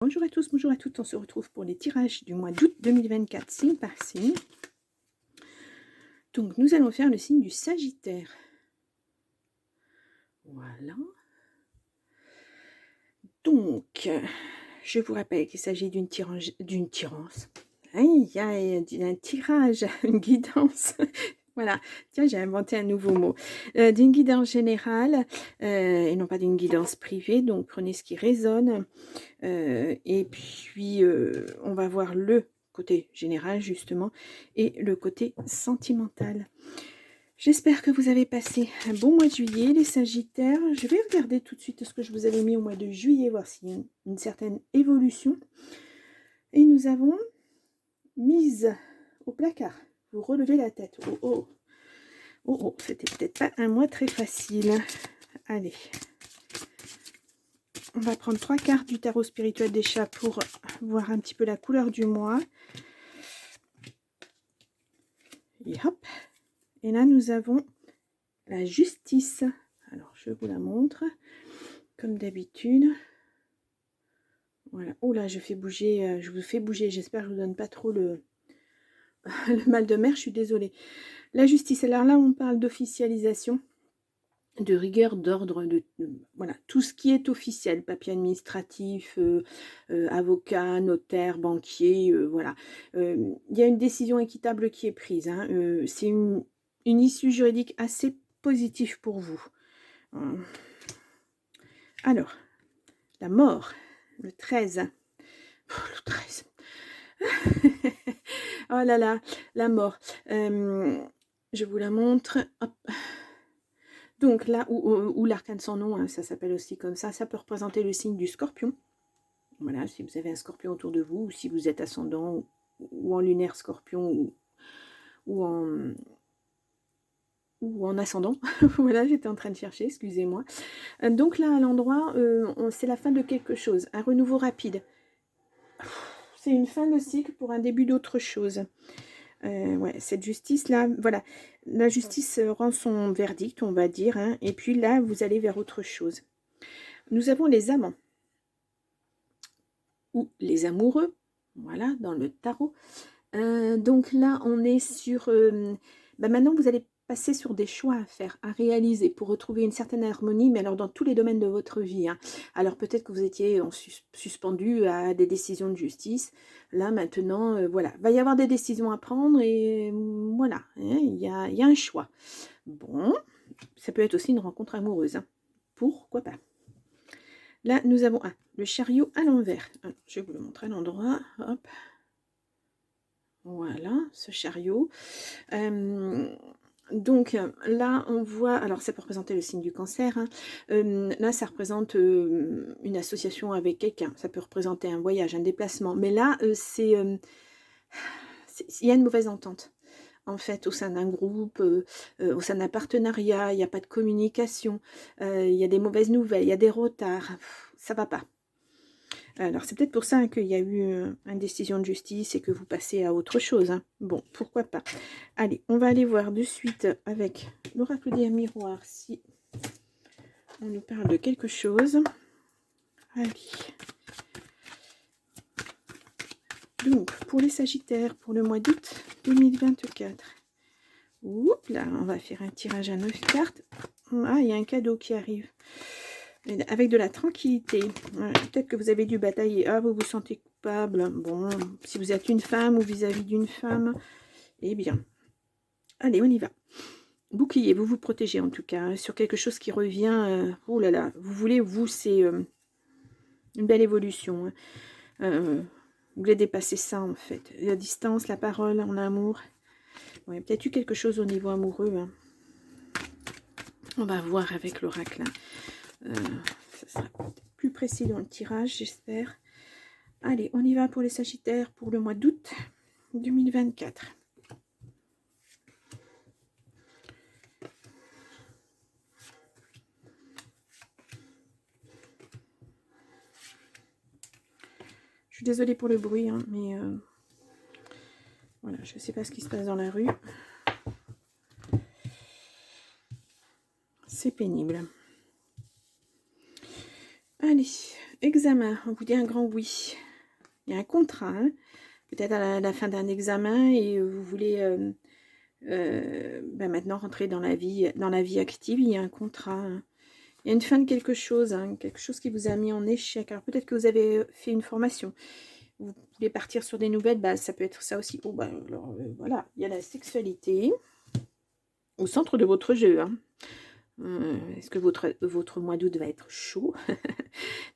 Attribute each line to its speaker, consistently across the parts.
Speaker 1: Bonjour à tous, bonjour à toutes, on se retrouve pour les tirages du mois d'août 2024, signe par signe. Donc nous allons faire le signe du Sagittaire. Voilà. Donc, je vous rappelle qu'il s'agit d'un tirage, une guidance. Voilà, tiens, j'ai inventé un nouveau mot. D'une guidance générale et non pas d'une guidance privée. Donc, prenez ce qui résonne. Et puis, on va voir le côté général, justement, et le côté sentimental. J'espère que vous avez passé un bon mois de juillet, les Sagittaires. Je vais regarder tout de suite ce que je vous avais mis au mois de juillet, voir s'il y a une certaine évolution. Et nous avons mise au placard. Vous relevez la tête. Oh, oh. Oh, oh, c'était peut-être pas un mois très facile. Allez. On va prendre 3 cartes du tarot spirituel des chats pour voir un petit peu la couleur du mois. Et hop. Et là, nous avons la justice. Alors, je vous la montre. Comme d'habitude. Voilà. Oh là, je vous fais bouger. J'espère que je ne vous donne pas trop le mal de mer. Je suis désolée. La justice. Alors là, on parle d'officialisation, de rigueur, d'ordre, voilà, tout ce qui est officiel, papier administratif, avocat, notaire, banquier, voilà. Il y a une décision équitable qui est prise. Hein, c'est une issue juridique assez positive pour vous. Alors, la mort, le 13. Oh, le 13. Oh là là, la mort. Je vous la montre. Hop. Donc là, ou l'arcane sans nom, hein, ça s'appelle aussi comme ça peut représenter le signe du Scorpion. Voilà, si vous avez un Scorpion autour de vous, ou si vous êtes ascendant, ou en lunaire Scorpion, ou en ascendant. Voilà, j'étais en train de chercher, excusez-moi. Donc là, à l'endroit, c'est la fin de quelque chose, un renouveau rapide. C'est une fin de cycle pour un début d'autre chose. Ouais, cette justice-là, voilà, la justice rend son verdict, on va dire, hein, et puis là, vous allez vers autre chose. Nous avons les amants, ou les amoureux, voilà, dans le tarot. Donc là, on est sur... maintenant, vous allez passer sur des choix à faire, à réaliser, pour retrouver une certaine harmonie, mais alors dans tous les domaines de votre vie. Hein. Alors peut-être que vous étiez suspendu à des décisions de justice. Là, maintenant, voilà, va y avoir des décisions à prendre, et voilà, hein, il y a un choix. Bon, ça peut être aussi une rencontre amoureuse. Hein. Pourquoi pas. Là, nous avons le chariot à l'envers. Je vais vous le montrer à l'endroit. Hop. Voilà, ce chariot. Donc là, on voit, alors ça peut représenter le signe du cancer, hein. Là ça représente une association avec quelqu'un, ça peut représenter un voyage, un déplacement, mais là il y a une mauvaise entente, en fait, au sein d'un groupe, au sein d'un partenariat, il n'y a pas de communication, il y a des mauvaises nouvelles, il y a des retards, ça va pas. Alors, c'est peut-être pour ça qu'il y a eu une décision de justice et que vous passez à autre chose. Hein. Bon, pourquoi pas. Allez, on va aller voir de suite avec l'oracle des miroirs si on nous parle de quelque chose. Allez. Donc, pour les Sagittaires, pour le mois d'août 2024. Oups, là, on va faire un tirage à 9 cartes. Ah, il y a un cadeau qui arrive. Avec de la tranquillité. Peut-être que vous avez dû batailler. Ah, vous vous sentez coupable. Bon, si vous êtes une femme ou vis-à-vis d'une femme, eh bien, allez, on y va. Bouclier, vous vous protégez en tout cas. Hein, sur quelque chose qui revient. Oh là là, vous voulez, vous, c'est une belle évolution. Hein. Vous voulez dépasser ça, en fait. La distance, la parole en amour. Bon, il y a peut-être eu quelque chose au niveau amoureux. Hein. On va voir avec l'oracle. Hein. Ça sera plus précis dans le tirage, j'espère. Allez, on y va pour les Sagittaires pour le mois d'août 2024. Je suis désolée pour le bruit, hein, mais voilà, je ne sais pas ce qui se passe dans la rue. C'est pénible. Allez, examen, on vous dit un grand oui. Il y a un contrat, hein. Peut-être à la fin d'un examen et vous voulez maintenant rentrer dans la vie active. Il y a un contrat, hein. Il y a une fin de quelque chose, hein, quelque chose qui vous a mis en échec. Alors peut-être que vous avez fait une formation. Vous voulez partir sur des nouvelles bases, ça peut être ça aussi. Oh, alors, voilà, il y a la sexualité au centre de votre jeu, hein. Est-ce que votre mois d'août va être chaud?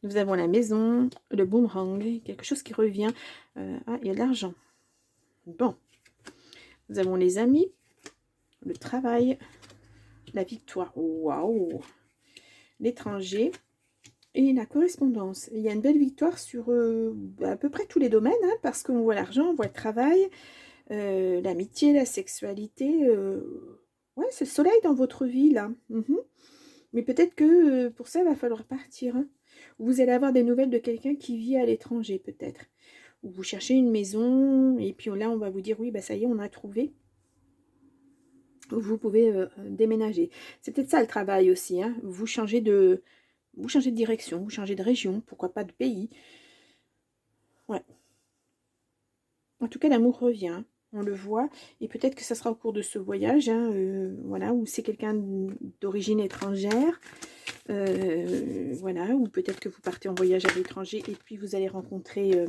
Speaker 1: Nous avons la maison, le boomerang, quelque chose qui revient. Il y a de l'argent. Bon, nous avons les amis, le travail, la victoire. Waouh! L'étranger et la correspondance. Il y a une belle victoire sur à peu près tous les domaines, hein, parce qu'on voit l'argent, on voit le travail, l'amitié, la sexualité. Ouais, c'est le soleil dans votre vie, là. Mais peut-être que pour ça, il va falloir partir, hein. Vous allez avoir des nouvelles de quelqu'un qui vit à l'étranger, peut-être. Ou vous cherchez une maison, et puis là, on va vous dire, oui, bah ça y est, on a trouvé. Vous pouvez déménager. C'est peut-être ça le travail aussi, hein. Vous changez de direction, vous changez de région, pourquoi pas de pays. Ouais. En tout cas, l'amour revient, hein. On le voit, et peut-être que ça sera au cours de ce voyage, hein, voilà, où c'est quelqu'un d'origine étrangère, voilà, ou peut-être que vous partez en voyage à l'étranger et puis vous allez rencontrer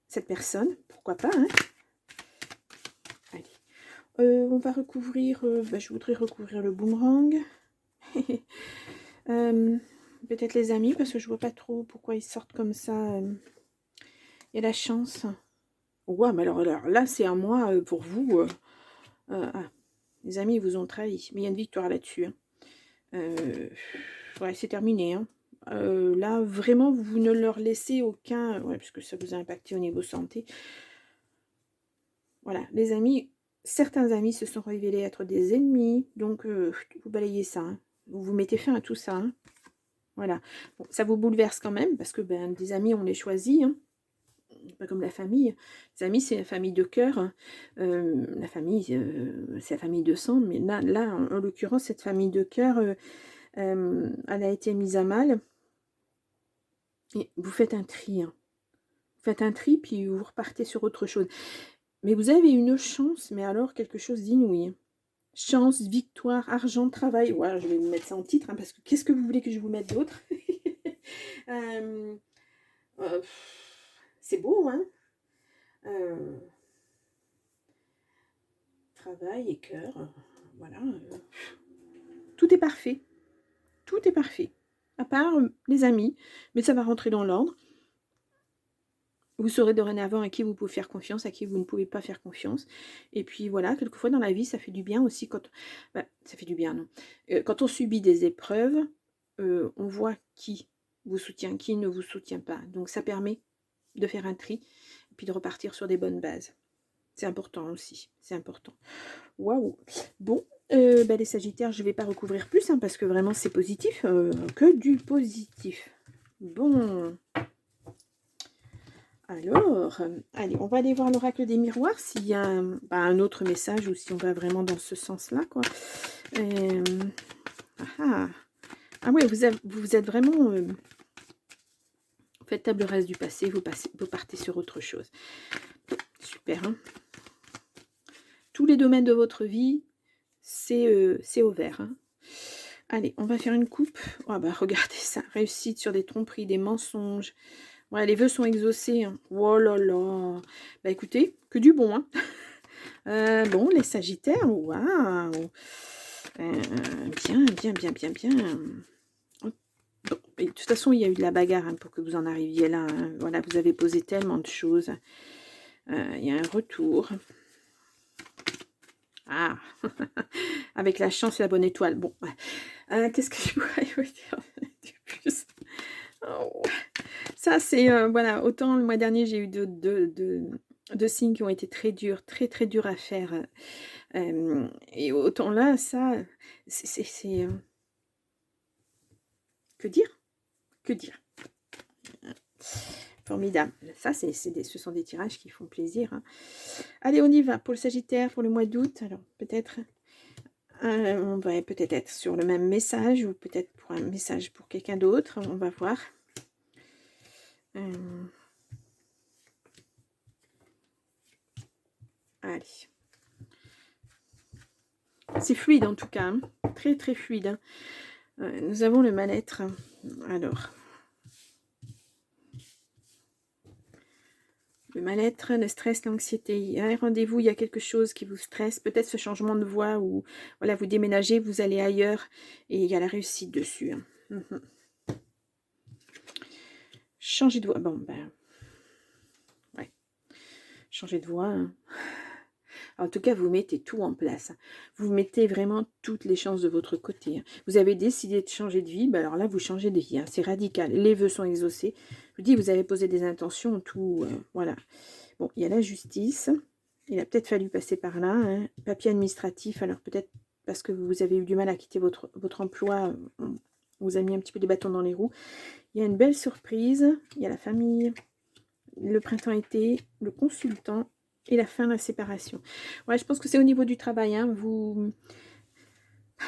Speaker 1: cette personne, pourquoi pas, hein. Allez, on va recouvrir, je voudrais recouvrir le boomerang, peut-être les amis, parce que je vois pas trop pourquoi ils sortent comme ça, il y a la chance. Ouais, mais alors là, c'est un mois pour vous. Les amis, ils vous ont trahi. Mais il y a une victoire là-dessus, hein. Ouais, c'est terminé, hein. Là, vraiment, vous ne leur laissez aucun... Ouais, parce que ça vous a impacté au niveau santé. Voilà, les amis, certains amis se sont révélés être des ennemis. Donc, vous balayez ça, hein. Vous mettez fin à tout ça, hein. Voilà. Bon, ça vous bouleverse quand même, parce que des amis, on les choisit, hein. Pas comme la famille. Les amis, c'est la famille de cœur, hein. La famille, c'est la famille de sang, mais là en l'occurrence, cette famille de cœur, elle a été mise à mal. Et vous faites un tri, hein. Vous faites un tri, puis vous repartez sur autre chose. Mais vous avez une chance, mais alors quelque chose d'inouï, hein. Chance, victoire, argent, travail. Ouais, je vais vous mettre ça en titre, hein, parce que qu'est-ce que vous voulez que je vous mette d'autre? C'est beau, hein. Travail et cœur, voilà. Tout est parfait. Tout est parfait. À part les amis, mais ça va rentrer dans l'ordre. Vous saurez dorénavant à qui vous pouvez faire confiance, à qui vous ne pouvez pas faire confiance. Et puis voilà, quelquefois dans la vie, ça fait du bien aussi quand... ça fait du bien, non. Quand on subit des épreuves, on voit qui vous soutient, qui ne vous soutient pas. Donc ça permet de faire un tri et puis de repartir sur des bonnes bases. C'est important aussi, c'est important. Waouh. Bon, les Sagittaires, je ne vais pas recouvrir plus, hein, parce que vraiment c'est positif, que du positif. Bon. Alors, allez, on va aller voir l'oracle des miroirs, s'il y a un autre message, ou si on va vraiment dans ce sens-là, quoi. Ah oui, vous êtes vraiment... faites table rase du passé, vous partez sur autre chose. Super, hein. Tous les domaines de votre vie, c'est au vert, hein. Allez, on va faire une coupe. Oh, regardez ça, réussite sur des tromperies, des mensonges. Ouais, les vœux sont exaucés, hein. Oh là là. Écoutez, que du bon, hein. Bon, les Sagittaires, waouh. Bien. Bon, de toute façon, il y a eu de la bagarre, hein, pour que vous en arriviez là, hein. Voilà, vous avez posé tellement de choses. Il y a un retour. Ah, avec la chance et la bonne étoile. Bon, qu'est-ce que je pourrais vous dire de plus? Oh. Ça, c'est, voilà, autant le mois dernier, j'ai eu deux signes qui ont été très durs, très durs à faire. Et autant là, ça, c'est que dire? Que dire? Formidable. Ça, ce sont des tirages qui font plaisir, hein. Allez, on y va. Pour le Sagittaire, pour le mois d'août, alors peut-être... on va peut-être être sur le même message, ou peut-être pour un message pour quelqu'un d'autre. On va voir. Allez. C'est fluide en tout cas, hein. Très très fluide. Hein. Nous avons le mal-être. Alors, le mal-être, le stress, l'anxiété. Il y a un rendez-vous, il y a quelque chose qui vous stresse. Peut-être ce changement de voie où voilà, vous déménagez, vous allez ailleurs et il y a la réussite dessus. Hein. Changer de voie. Bon, ben, ouais. Changer de voie. Hein. En tout cas, vous mettez tout en place. Vous mettez vraiment toutes les chances de votre côté. Vous avez décidé de changer de vie, ben alors là, vous changez de vie. Hein. C'est radical. Les vœux sont exaucés. Je vous dis, vous avez posé des intentions, tout. Voilà. Bon, il y a la justice. Il a peut-être fallu passer par là. Hein. Papier administratif, alors peut-être parce que vous avez eu du mal à quitter votre emploi, on vous a mis un petit peu des bâtons dans les roues. Il y a une belle surprise. Il y a la famille, le printemps-été, le consultant et la fin de la séparation. Ouais, je pense que c'est au niveau du travail. Hein,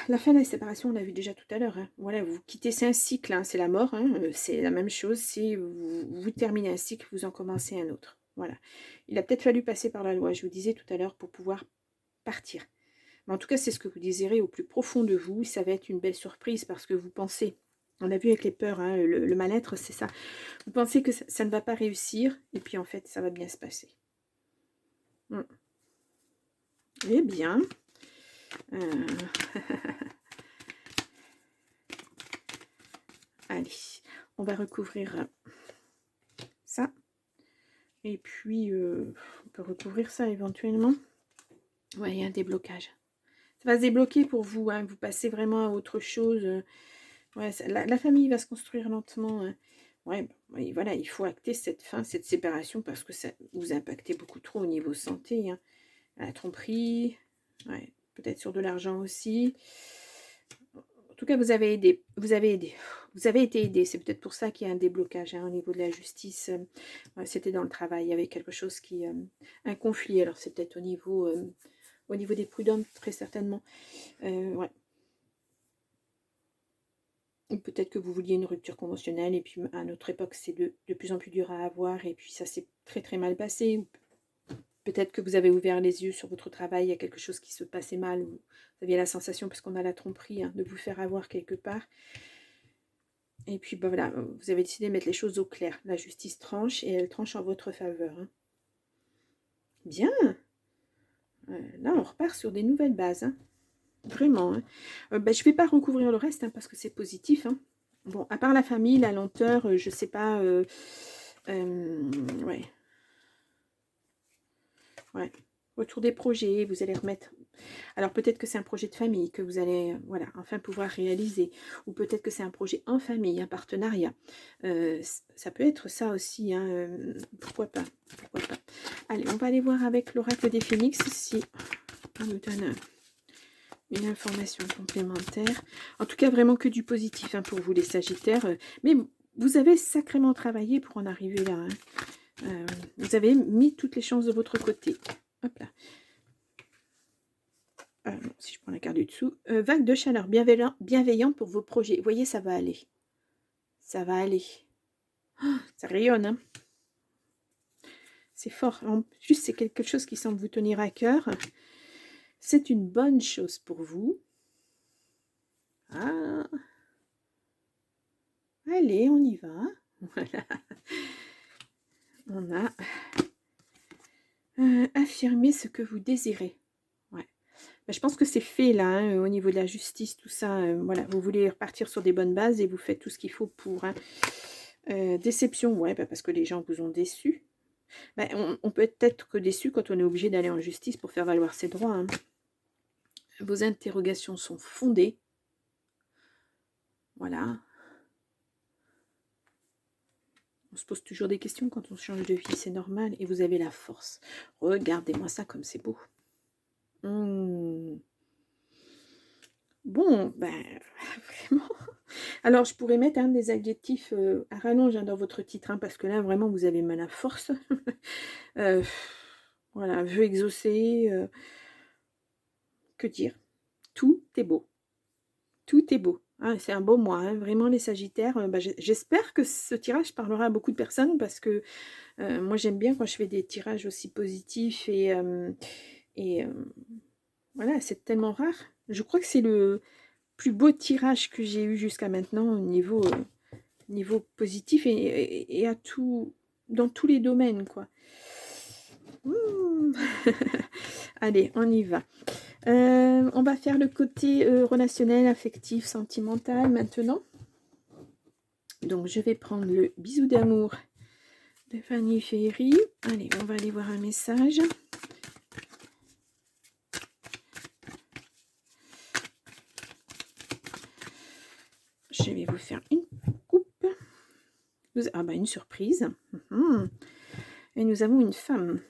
Speaker 1: la fin de la séparation, on l'a vu déjà tout à l'heure. Hein. Voilà, vous quittez, c'est un cycle, hein, c'est la mort. Hein, c'est la même chose. Si vous terminez un cycle, vous en commencez un autre. Voilà. Il a peut-être fallu passer par la loi, je vous disais tout à l'heure, pour pouvoir partir. Mais en tout cas, c'est ce que vous désirez au plus profond de vous. Ça va être une belle surprise parce que vous pensez, on a vu avec les peurs, hein, le mal-être, c'est ça. Vous pensez que ça ne va pas réussir et puis en fait, ça va bien se passer. Eh bien, allez, on va recouvrir ça. Et puis, on peut recouvrir ça éventuellement. Ouais, il y a un déblocage. Ça va se débloquer pour vous. Hein. Vous passez vraiment à autre chose. Ouais, la famille va se construire lentement. Hein. Ouais, voilà, il faut acter cette fin, cette séparation, parce que ça vous impactez beaucoup trop au niveau santé. Hein. La tromperie, ouais, peut-être sur de l'argent aussi. En tout cas, vous avez aidé. Vous avez été aidé. C'est peut-être pour ça qu'il y a un déblocage hein, au niveau de la justice. C'était dans le travail. Il y avait quelque chose qui... un conflit. Alors, c'est peut-être au niveau des prud'hommes, très certainement. Ouais. Peut-être que vous vouliez une rupture conventionnelle et puis à notre époque, c'est de plus en plus dur à avoir et puis ça s'est très très mal passé. Peut-être que vous avez ouvert les yeux sur votre travail, il y a quelque chose qui se passait mal, ou vous aviez la sensation, parce qu'on a la tromperie, hein, de vous faire avoir quelque part. Et puis bah, voilà, vous avez décidé de mettre les choses au clair. La justice tranche et elle tranche en votre faveur. Hein. Bien. Là, on repart sur des nouvelles bases. Hein. Vraiment. Hein. Bah, je ne vais pas recouvrir le reste hein, parce que c'est positif. Hein. Bon, à part la famille, la lenteur, je ne sais pas. Ouais. Ouais. Autour des projets, vous allez remettre... Alors peut-être que c'est un projet de famille que vous allez voilà, enfin pouvoir réaliser. Ou peut-être que c'est un projet en famille, un partenariat. Ça peut être ça aussi. Hein, pourquoi pas. Pourquoi pas. Allez, on va aller voir avec l'oracle des phénix si on nous donne une information complémentaire. En tout cas, vraiment que du positif hein, pour vous les Sagittaires. Mais vous avez sacrément travaillé pour en arriver là. Hein. Vous avez mis toutes les chances de votre côté. Hop là. Si je prends la carte du dessous. Vague de chaleur bienveillante pour vos projets. Vous voyez, ça va aller. Ça va aller. Oh, ça rayonne. Hein. C'est fort. En plus, c'est quelque chose qui semble vous tenir à cœur. C'est une bonne chose pour vous. Ah. Allez, on y va. Voilà. On a affirmé ce que vous désirez. Ouais. Ben, je pense que c'est fait là, hein, au niveau de la justice, tout ça. Voilà, vous voulez repartir sur des bonnes bases et vous faites tout ce qu'il faut pour. Hein. Déception, ouais, ben, parce que les gens vous ont déçu. Ben, on peut être déçu quand on est obligé d'aller en justice pour faire valoir ses droits. Hein. Vos interrogations sont fondées. Voilà. On se pose toujours des questions quand on change de vie, c'est normal. Et vous avez la force. Regardez-moi ça comme c'est beau. Bon, ben, vraiment. Alors, je pourrais mettre des adjectifs à rallonge dans votre titre, hein, parce que là, vraiment, vous avez mal à force. Voilà, vœu exaucé. Que dire? Tout est beau. Tout est beau. Ah, c'est un beau mois, hein, vraiment les Sagittaires. Bah, j'espère que ce tirage parlera à beaucoup de personnes parce que moi j'aime bien quand je fais des tirages aussi positifs et voilà, c'est tellement rare. Je crois que c'est le plus beau tirage que j'ai eu jusqu'à maintenant au niveau positif et à tout, dans tous les domaines, quoi. Mmh. Allez, on y va. On va faire le côté relationnel, affectif, sentimental maintenant. Donc, je vais prendre le bisou d'amour de Fanny Ferry. Allez, on va aller voir un message. Je vais vous faire une coupe. Ah bah, une surprise. Et nous avons une femme.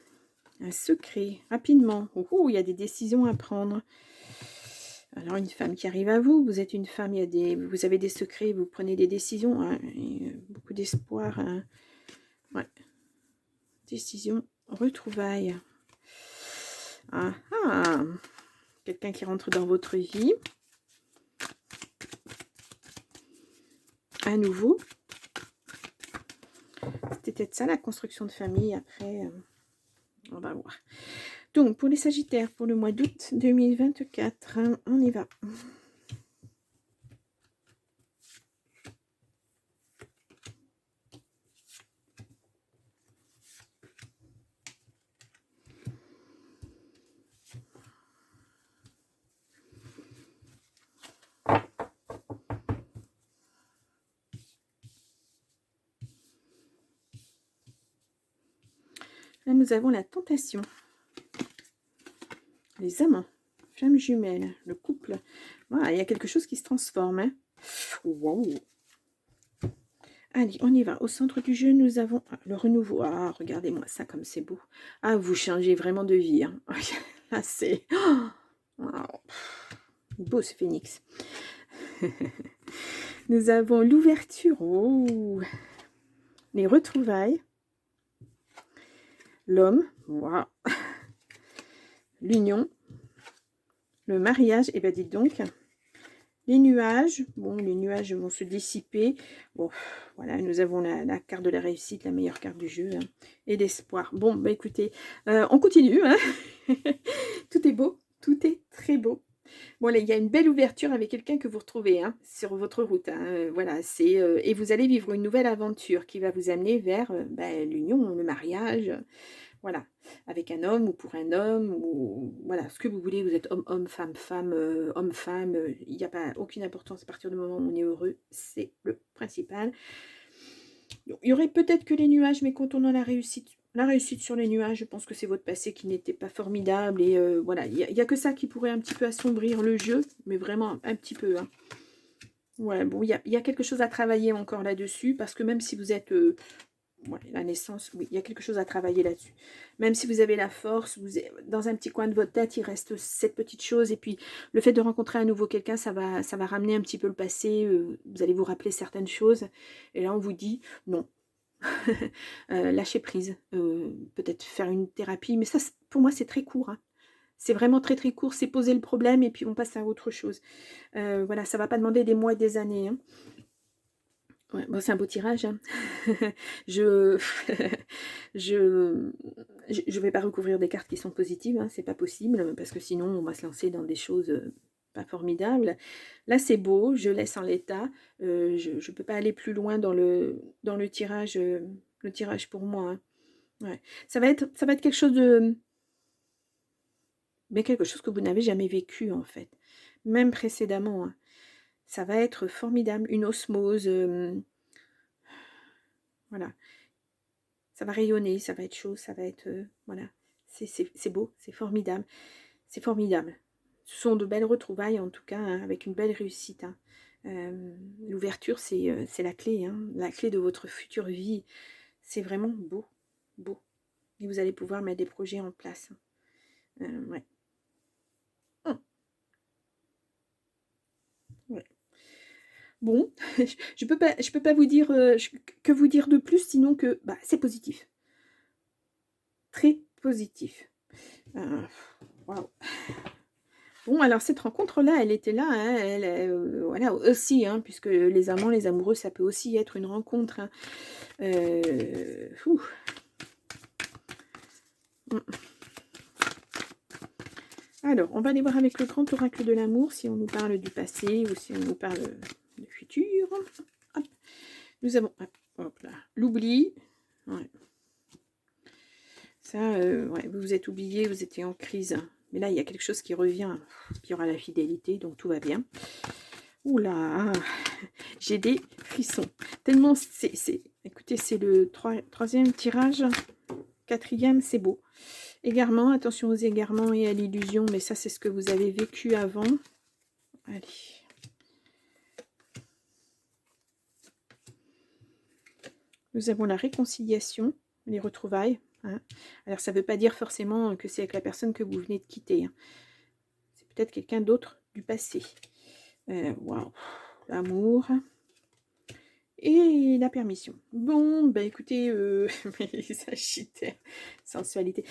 Speaker 1: Un secret, rapidement. Il y a des décisions à prendre. Alors, une femme qui arrive à vous. Vous êtes une femme, vous avez des secrets, vous prenez des décisions. Hein, et beaucoup d'espoir. Hein. Ouais. Décision, retrouvailles. Ah ah. Quelqu'un qui rentre dans votre vie. À nouveau. C'était peut-être ça la construction de famille. Après, on va voir. Donc, pour les Sagittaires, pour le mois d'août 2024, hein, on y va. Là, nous avons la tentation. Les amants, flammes jumelles, le couple. Voilà, il y a quelque chose qui se transforme. Hein. Wow. Allez, on y va. Au centre du jeu, nous avons le renouveau. Ah, regardez-moi ça comme c'est beau. Ah, vous changez vraiment de vie. Hein. Là, c'est... Oh, wow. Beau ce phénix. Nous avons l'ouverture. Oh. Les retrouvailles. L'homme. Wow. L'union. Le mariage. Et bien, dites donc... Les nuages, bon, les nuages vont se dissiper. Bon, voilà, nous avons la carte de la réussite, la meilleure carte du jeu, hein, et l'espoir. Bon, bah écoutez, on continue. Hein. Tout est beau, tout est très beau. Bon, là, il y a une belle ouverture avec quelqu'un que vous retrouvez hein, sur votre route. Hein, voilà, c'est et vous allez vivre une nouvelle aventure qui va vous amener vers l'union, le mariage. Voilà, avec un homme ou pour un homme, ou voilà, ce que vous voulez, vous êtes homme, femme, homme-femme, il n'y a pas aucune importance à partir du moment où on est heureux, c'est le principal. Donc, il y aurait peut-être que les nuages, mais quand on a la réussite sur les nuages, je pense que c'est votre passé qui n'était pas formidable, et voilà, il n'y a que ça qui pourrait un petit peu assombrir le jeu, mais vraiment un petit peu, hein. Ouais, bon, il y a quelque chose à travailler encore là-dessus, parce que même si vous êtes... Ouais, la naissance, oui, il y a quelque chose à travailler là-dessus. Même si vous avez la force, dans un petit coin de votre tête, il reste cette petite chose. Et puis, le fait de rencontrer à nouveau quelqu'un, ça va ramener un petit peu le passé. Vous allez vous rappeler certaines choses. Et là, on vous dit non. Lâchez prise. Peut-être faire une thérapie. Mais ça, pour moi, c'est très court. Hein. C'est vraiment très, très court. C'est poser le problème et puis on passe à autre chose. Voilà, ça ne va pas demander des mois et des années. Hein. Ouais, bon, c'est un beau tirage. Hein. je je vais pas recouvrir des cartes qui sont positives, hein, c'est pas possible, parce que sinon on va se lancer dans des choses pas formidables. Là c'est beau, je laisse en l'état. Je peux pas aller plus loin dans le tirage pour moi. Hein. Ouais. Ça va être quelque chose mais quelque chose que vous n'avez jamais vécu en fait, même précédemment. Hein. Ça va être formidable, une osmose. Voilà. Ça va rayonner, ça va être chaud, ça va être... voilà, c'est beau, c'est formidable. C'est formidable. Ce sont de belles retrouvailles, en tout cas, hein, avec une belle réussite. Hein. L'ouverture, c'est la clé, hein, la clé de votre future vie. C'est vraiment beau, beau. Et vous allez pouvoir mettre des projets en place. Ouais. Ouais. Bon, je peux pas vous dire que vous dire de plus, sinon que bah, c'est positif. Très positif. Waouh. Bon, alors cette rencontre-là, elle était là, hein, voilà, aussi, hein, puisque les amants, les amoureux, ça peut aussi être une rencontre. Hein. Ouh. Alors, on va aller voir avec le grand oracle de l'amour, si on nous parle du passé ou si on nous parle du futur. Hop. Nous avons, hop là, l'oubli. Ouais. Ça, ouais, vous vous êtes oublié, vous étiez en crise. Mais là, il y a quelque chose qui revient. Puis il y aura la fidélité, donc tout va bien. Oula, j'ai des frissons. Tellement, écoutez, c'est le troisième tirage. Quatrième, c'est beau. Égarement, attention aux égarements et à l'illusion, mais ça, c'est ce que vous avez vécu avant. Allez. Nous avons la réconciliation, les retrouvailles. Hein. Alors, ça ne veut pas dire forcément que c'est avec la personne que vous venez de quitter. Hein. C'est peut-être quelqu'un d'autre du passé. Waouh, l'amour et la permission. Bon, bah écoutez, Sagittaire, sensualité.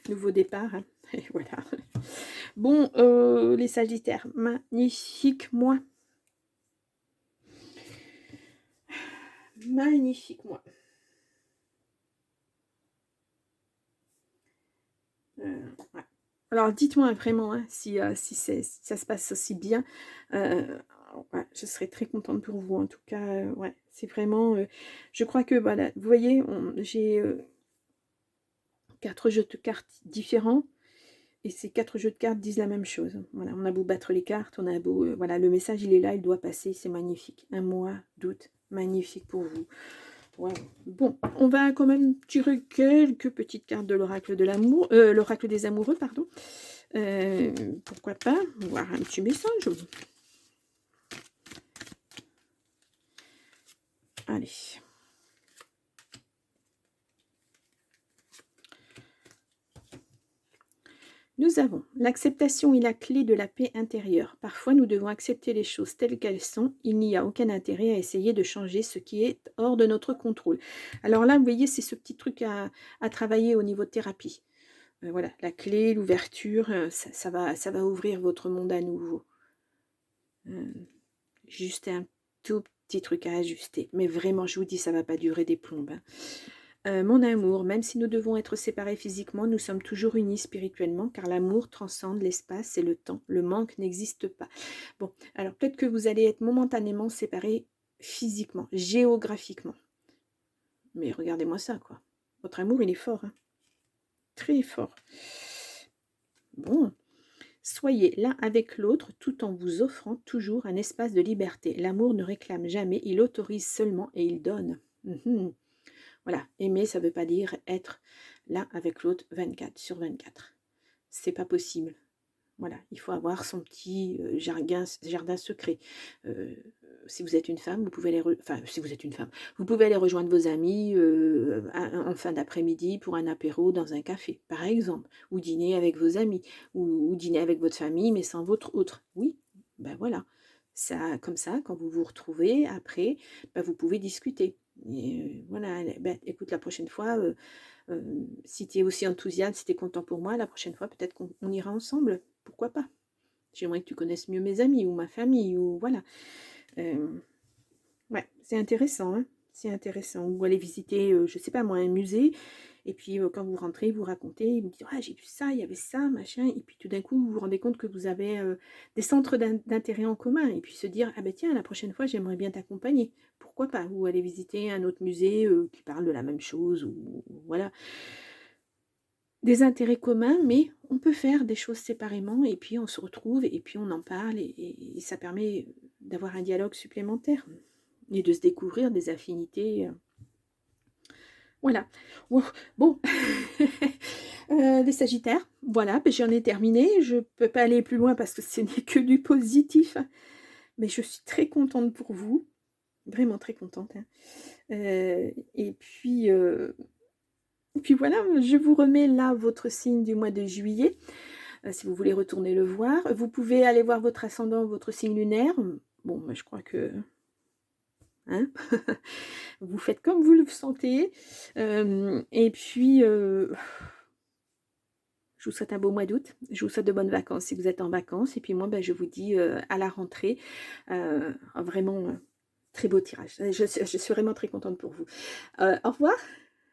Speaker 1: Nouveau départ. Hein. Et voilà. Bon, les Sagittaires, magnifique mois. Magnifique mois. Ouais. Alors, dites-moi vraiment hein, si ça se passe aussi bien. Ouais, je serais très contente pour vous. En tout cas, ouais, c'est vraiment... je crois que, voilà, vous voyez, j'ai 4 jeux de cartes différents. Et ces 4 jeux de cartes disent la même chose. Voilà, on a beau battre les cartes, on a beau... voilà, le message, il est là, il doit passer, c'est magnifique. Un mois d'août, magnifique pour vous. Ouais. Bon, on va quand même tirer quelques petites cartes de l'oracle de l'amour, l'oracle des amoureux, pardon. Pourquoi pas voir un petit message. Allez. Nous avons l'acceptation est la clé de la paix intérieure. Parfois, nous devons accepter les choses telles qu'elles sont. Il n'y a aucun intérêt à essayer de changer ce qui est hors de notre contrôle. Alors là, vous voyez, c'est ce petit truc à travailler au niveau de thérapie. Voilà, la clé, l'ouverture, ça va ouvrir votre monde à nouveau. Juste un tout petit truc à ajuster. Mais vraiment, je vous dis, ça ne va pas durer des plombes. Hein. Mon amour, même si nous devons être séparés physiquement, nous sommes toujours unis spirituellement, car l'amour transcende l'espace et le temps. Le manque n'existe pas. Bon, alors peut-être que vous allez être momentanément séparés physiquement, géographiquement. Mais regardez-moi ça, quoi. Votre amour, il est fort. Hein. Très fort. Bon. Soyez l'un avec l'autre tout en vous offrant toujours un espace de liberté. L'amour ne réclame jamais, il autorise seulement et il donne. Voilà, aimer, ça ne veut pas dire être l'un avec l'autre 24/24. C'est pas possible. Voilà, il faut avoir son petit jardin secret. Si vous êtes une femme, vous pouvez aller si vous êtes une femme, vous pouvez aller rejoindre vos amis en fin d'après-midi pour un apéro dans un café, par exemple, ou dîner avec vos amis, ou dîner avec votre famille, mais sans votre autre. Oui, ben voilà. Ça, comme ça, quand vous vous retrouvez après, ben vous pouvez discuter. Et voilà, ben, écoute, la prochaine fois, si tu es aussi enthousiaste, si tu es content pour moi, la prochaine fois, peut-être qu'on ira ensemble. Pourquoi pas? J'aimerais que tu connaisses mieux mes amis ou ma famille, ou voilà. Ouais, c'est intéressant, hein, c'est intéressant. Ou aller visiter, je sais pas moi, un musée, et puis quand vous rentrez, vous racontez, vous dites, ah, j'ai vu ça, il y avait ça, machin, et puis tout d'un coup, vous vous rendez compte que vous avez des centres d'intérêt en commun, et puis se dire, ah ben tiens, la prochaine fois, j'aimerais bien t'accompagner. Pourquoi pas? Ou aller visiter un autre musée qui parle de la même chose, ou voilà. Des intérêts communs, mais on peut faire des choses séparément, et puis on se retrouve, et puis on en parle, et ça permet d'avoir un dialogue supplémentaire, et de se découvrir des affinités. Voilà. Bon, les Sagittaires, voilà, ben j'en ai terminé. Je ne peux pas aller plus loin parce que ce n'est que du positif, mais je suis très contente pour vous, vraiment très contente. Hein. Et puis voilà, je vous remets là votre signe du mois de juillet, si vous voulez retourner le voir. Vous pouvez aller voir votre ascendant, votre signe lunaire. Bon, ben, je crois que... Hein vous faites comme vous le sentez. Et puis, Je vous souhaite un beau mois d'août. Je vous souhaite de bonnes vacances si vous êtes en vacances. Et puis moi, ben, je vous dis à la rentrée. Vraiment très beau tirage. Je suis vraiment très contente pour vous. Au revoir.